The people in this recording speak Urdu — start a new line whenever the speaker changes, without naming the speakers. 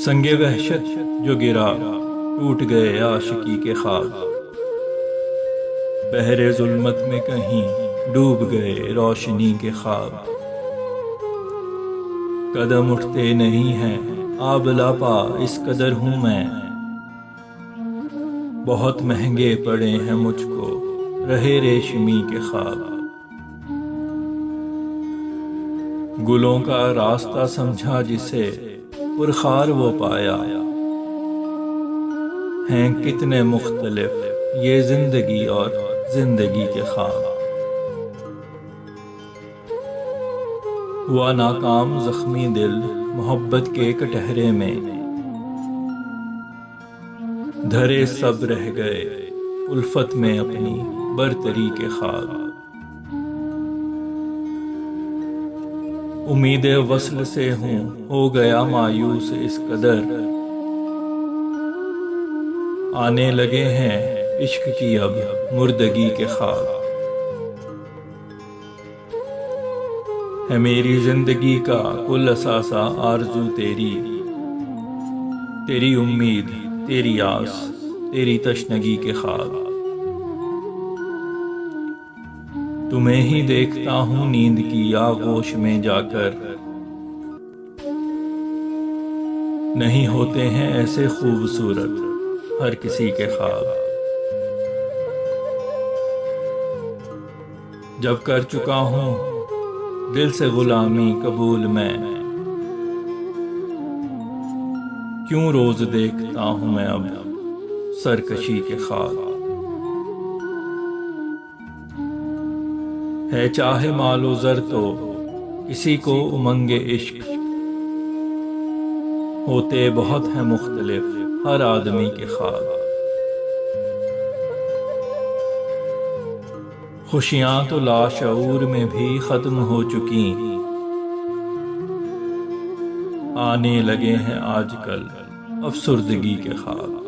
سنگ وحشت جو گرا ٹوٹ گئے عاشقی کے خواب، بحر ظلمت میں کہیں ڈوب گئے روشنی کے خواب۔ قدم اٹھتے نہیں ہیں آب لاپا اس قدر ہوں میں، بہت مہنگے پڑے ہیں مجھ کو رہے ریشمی کے خواب۔ گلوں کا راستہ سمجھا جسے پرخار وہ پایا، ہیں کتنے مختلف یہ زندگی اور زندگی کے خواب۔ ہوا ناکام زخمی دل محبت کے کٹہرے میں، دھرے سب رہ گئے الفت میں اپنی برتری کے خواب۔ امید وصل سے ہوں ہو گیا مایوس اس قدر، آنے لگے ہیں عشق کی اب مردگی کے خواب۔ ہے میری زندگی کا کل اثاثہ آرزو تیری، تیری امید تیری آس تیری تشنگی کے خواب۔ تمہیں ہی دیکھتا ہوں نیند کی آغوش میں جا کر، نہیں ہوتے ہیں ایسے خوبصورت ہر کسی کے خواب۔ جب کر چکا ہوں دل سے غلامی قبول میں، کیوں روز دیکھتا ہوں میں اب سرکشی کے خواب۔ ہے چاہے مال و زر تو کسی کو امنگ عشق، ہوتے بہت ہیں مختلف ہر آدمی کے خواب۔ خوشیاں تو لاشعور میں بھی ختم ہو چکی، آنے لگے ہیں آج کل افسردگی کے خواب۔